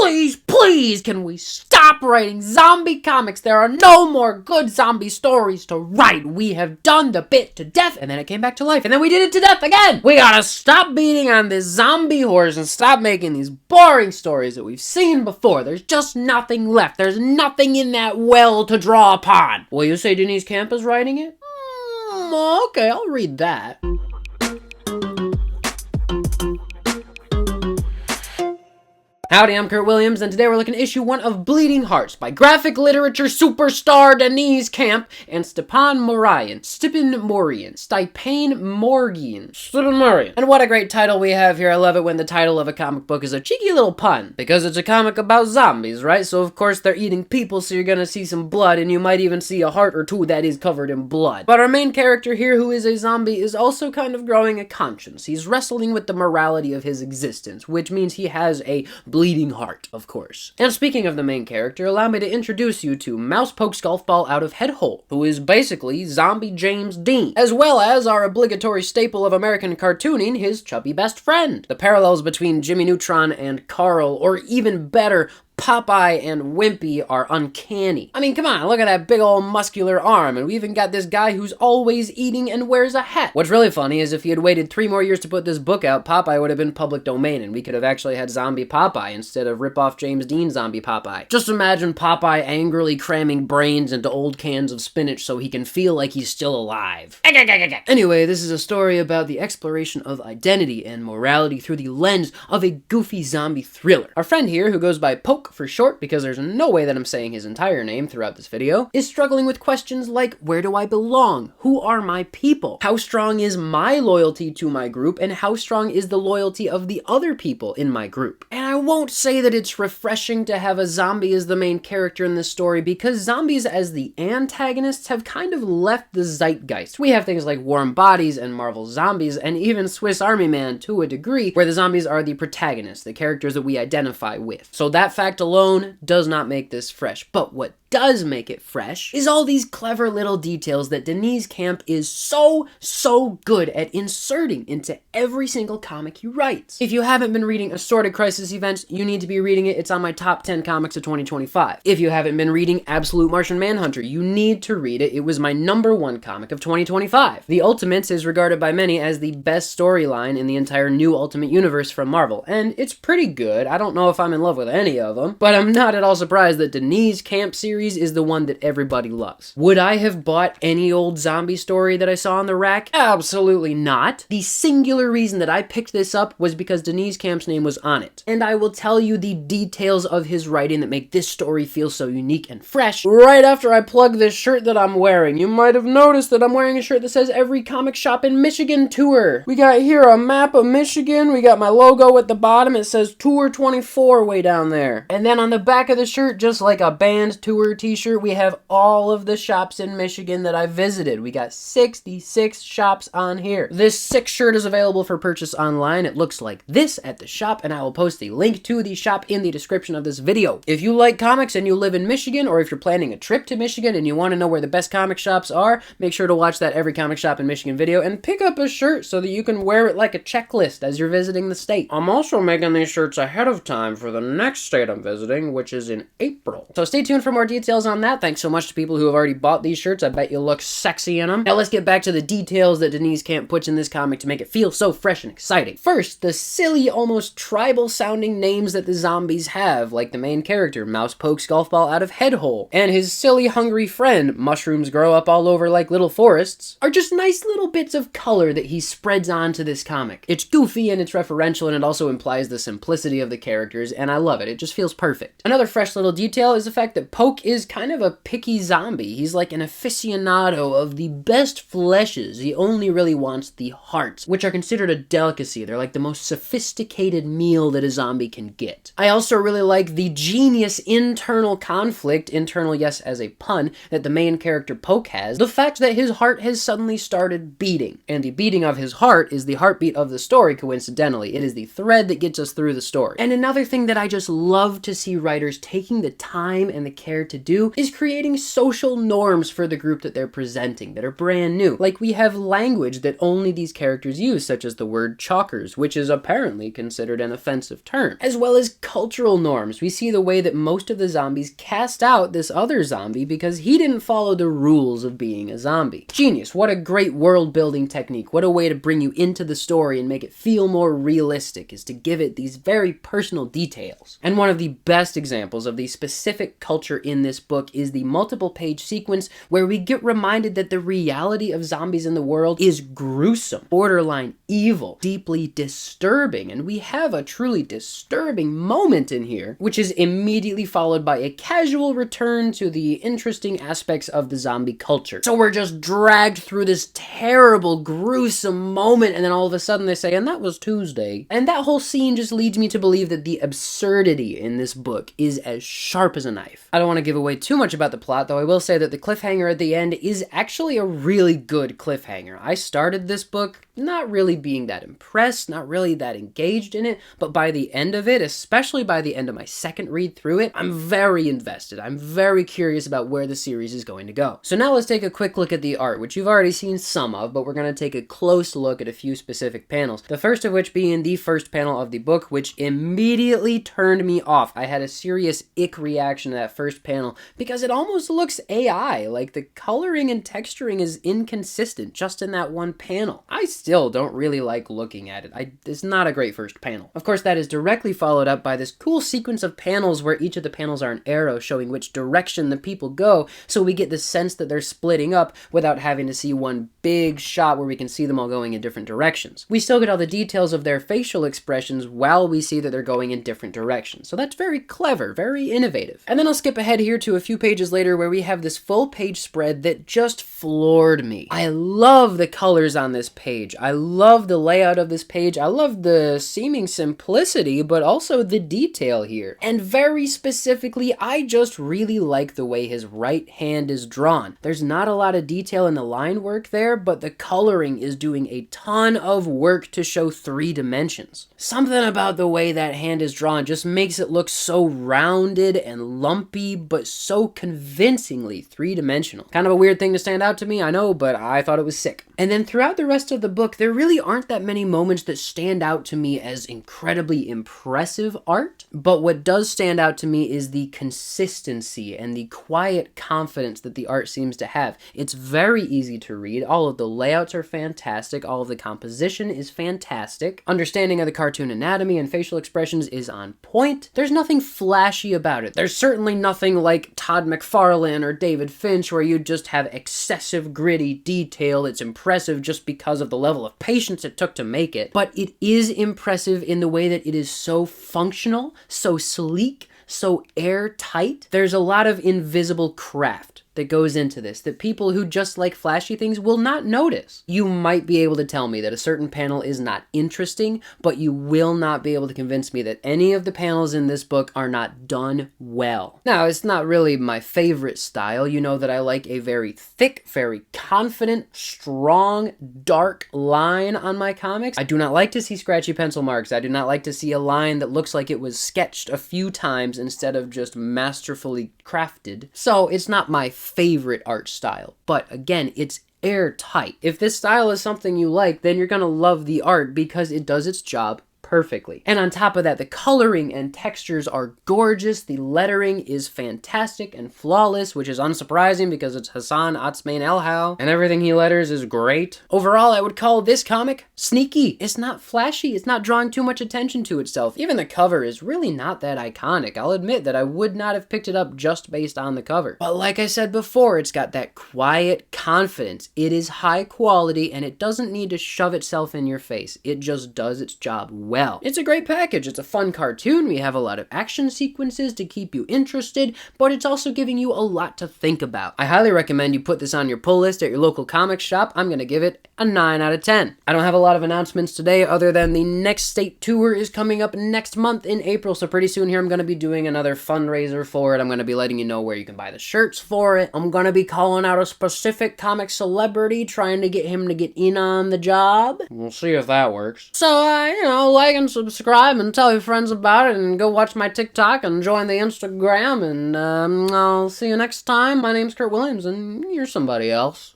please, please, can we stop writing zombie comics? There are no more good zombie stories to write. We have done the bit to death, and then it came back to life, and then we did it to death again. We gotta stop beating on this zombie horse and stop making these boring stories that we've seen before. There's just nothing left. There's nothing in that well to draw upon. Will you say Deniz Camp is writing it? Okay, I'll read that. Howdy, I'm Kurt Williams, and today we're looking at issue 1 of Bleeding Hearts by graphic literature superstar Deniz Camp and Stipan Morian. And what a great title we have here. I love it when the title of a comic book is a cheeky little pun, because it's a comic about zombies, right? So of course they're eating people, so you're gonna see some blood, and you might even see a heart or two that is covered in blood. But our main character here, who is a zombie, is also kind of growing a conscience. He's wrestling with the morality of his existence, which means he has a bleeding heart, of course. And speaking of the main character, allow me to introduce you to Mouse Pokes Golf Ball out of Head Hole, who is basically zombie James Dean, as well as our obligatory staple of American cartooning, his chubby best friend. The parallels between Jimmy Neutron and Carl, or even better, Popeye and Wimpy, are uncanny. I mean, come on, look at that big old muscular arm, and we even got this guy who's always eating and wears a hat. What's really funny is if he had waited 3 more years to put this book out, Popeye would have been public domain, and we could have actually had zombie Popeye instead of rip-off James Dean zombie Popeye. Just imagine Popeye angrily cramming brains into old cans of spinach so he can feel like he's still alive. Anyway, this is a story about the exploration of identity and morality through the lens of a goofy zombie thriller. Our friend here, who goes by Poke for short, because there's no way that I'm saying his entire name throughout this video, is struggling with questions like, where do I belong? Who are my people? How strong is my loyalty to my group? And how strong is the loyalty of the other people in my group? And I won't say that it's refreshing to have a zombie as the main character in this story, because zombies as the antagonists have kind of left the zeitgeist. We have things like Warm Bodies and Marvel Zombies, and even Swiss Army Man to a degree, where the zombies are the protagonists, the characters that we identify with. So that fact alone does not make this fresh. But what does make it fresh is all these clever little details that Deniz Camp is so good at inserting into every single comic he writes. If you haven't been reading Assorted Crisis Events, you need to be reading it. It's on my top 10 comics of 2025. If you haven't been reading Absolute Martian Manhunter, you need to read it. It was my #1 comic of 2025. The Ultimates is regarded by many as the best storyline in the entire new Ultimate Universe from Marvel, and it's pretty good. I don't know if I'm in love with any of them, but I'm not at all surprised that Deniz Camp series is the one that everybody loves. Would I have bought any old zombie story that I saw on the rack? Absolutely not. The singular reason that I picked this up was because Deniz Camp's name was on it. And I will tell you the details of his writing that make this story feel so unique and fresh right after I plug this shirt that I'm wearing. You might have noticed that I'm wearing a shirt that says every comic shop in Michigan tour. We got here a map of Michigan. We got my logo at the bottom. It says Tour 24 way down there. And then on the back of the shirt, just like a band tour t-shirt, we have all of the shops in Michigan that I visited. We got 66 shops on here. This sick shirt is available for purchase online. It looks like this at the shop, and I will post a link to the shop in the description of this video. If you like comics and you live in Michigan, or if you're planning a trip to Michigan and you want to know where the best comic shops are, make sure to watch that Every Comic Shop in Michigan video and pick up a shirt so that you can wear it like a checklist as you're visiting the state. I'm also making these shirts ahead of time for the next state I'm visiting, which is in April. So stay tuned for more details on that. Thanks so much to people who have already bought these shirts. I bet you'll look sexy in them. Now let's get back to the details that Deniz Camp puts in this comic to make it feel so fresh and exciting. First, the silly, almost tribal sounding names that the zombies have, like the main character, Mouse Pokes Golf Ball out of Head Hole, and his silly, hungry friend, Mushrooms Grow Up All Over Like Little Forests, are just nice little bits of color that he spreads onto this comic. It's goofy and it's referential, and it also implies the simplicity of the characters, and I love it. It just feels perfect. Another fresh little detail is the fact that Poke is kind of a picky zombie. He's like an aficionado of the best fleshes. He only really wants the hearts, which are considered a delicacy. They're like the most sophisticated meal that a zombie can get. I also really like the genius internal conflict, internal yes as a pun, that the main character Poke has. The fact that his heart has suddenly started beating, and the beating of his heart is the heartbeat of the story, coincidentally. It is the thread that gets us through the story. And another thing that I just love to see writers taking the time and the care to do is creating social norms for the group that they're presenting that are brand new. Like, we have language that only these characters use, such as the word chalkers, which is apparently considered an offensive term, as well as cultural norms. We see the way that most of the zombies cast out this other zombie because he didn't follow the rules of being a zombie. Genius. What a great world building technique. What a way to bring you into the story and make it feel more realistic, is to give it these very personal details. And one of the best examples of the specific culture in this book is the multiple page sequence where we get reminded that the reality of zombies in the world is gruesome, borderline evil, deeply disturbing, and we have a truly disturbing moment in here, which is immediately followed by a casual return to the interesting aspects of the zombie culture. So we're just dragged through this terrible, gruesome moment, and then all of a sudden they say, and that was Tuesday. And that whole scene just leads me to believe that the absurdity in this book is as sharp as a knife. I don't want to give away too much about the plot, though I will say that the cliffhanger at the end is actually a really good cliffhanger. I started this book not really being that impressed, not really that engaged in it, but by the end of it, especially by the end of my second read through it, I'm very invested. I'm very curious about where the series is going to go. So now let's take a quick look at the art, which you've already seen some of, but we're going to take a close look at a few specific panels. The first of which being the first panel of the book, which immediately turned me off. I had a serious ick reaction to that first panel because it almost looks AI. Like, the coloring and texturing is inconsistent just in that one panel. I still don't really like looking at it. It's not a great first panel. Of course, that is directly followed up by this cool sequence of panels where each of the panels are an arrow showing which direction the people go, so we get the sense that they're splitting up without having to see one big shot where we can see them all going in different directions. We still get all the details of their facial expressions while we see that they're going in different directions. So that's very clever, very innovative. And then I'll skip ahead here to a few pages later where we have this full page spread that just floored me. I love the colors on this page. I love the layout of this page. I love the seeming simplicity, but also the detail here. And very specifically, I just really like the way his right hand is drawn. There's not a lot of detail in the line work there, but the coloring is doing a ton of work to show 3 dimensions. Something about the way that hand is drawn just makes it look so rounded and lumpy, but so convincingly 3-dimensional. Kind of a weird thing to stand out to me, I know, but I thought it was sick. And then throughout the rest of the book, there really aren't that many moments that stand out to me as incredibly impressive art, but what does stand out to me is the consistency and the quiet confidence that the art seems to have. It's very easy to read. All of the layouts are fantastic. All of the composition is fantastic. Understanding of the cartoon anatomy and facial expressions is on point. There's nothing flashy about it. There's certainly nothing like Todd McFarlane or David Finch where you just have excessive gritty detail. It's impressive just because of the level of patience it took to make it. But it is impressive in the way that it is so functional, so sleek, so airtight. There's a lot of invisible craft that goes into this that people who just like flashy things will not notice. You might be able to tell me that a certain panel is not interesting, but you will not be able to convince me that any of the panels in this book are not done well. Now, it's not really my favorite style. You know that I like a very thick, very confident, strong, dark line on my comics. I do not like to see scratchy pencil marks. I do not like to see a line that looks like it was sketched a few times instead of just masterfully crafted. So it's not my favorite art style, but again, it's airtight. If this style is something you like, then you're gonna love the art because it does its job perfectly. And on top of that, the coloring and textures are gorgeous. The lettering is fantastic and flawless, which is unsurprising because it's Hassan Otsmane-Elhaou, and everything he letters is great. Overall, I would call this comic sneaky. It's not flashy. It's not drawing too much attention to itself. Even the cover is really not that iconic. I'll admit that I would not have picked it up just based on the cover. But like I said before, it's got that quiet confidence. It is high quality, and it doesn't need to shove itself in your face. It just does its job well. It's a great package. It's a fun cartoon. We have a lot of action sequences to keep you interested, but it's also giving you a lot to think about. I highly recommend you put this on your pull list at your local comic shop. I'm going to give it a 9 out of 10. I don't have a lot of announcements today other than the next state tour is coming up next month in April, so pretty soon here I'm going to be doing another fundraiser for it. I'm going to be letting you know where you can buy the shirts for it. I'm going to be calling out a specific comic celebrity, trying to get him to get in on the job. We'll see if that works. So, like like and subscribe and tell your friends about it and go watch my TikTok and join the Instagram and I'll see you next time. My name's Kurt Williams and you're somebody else.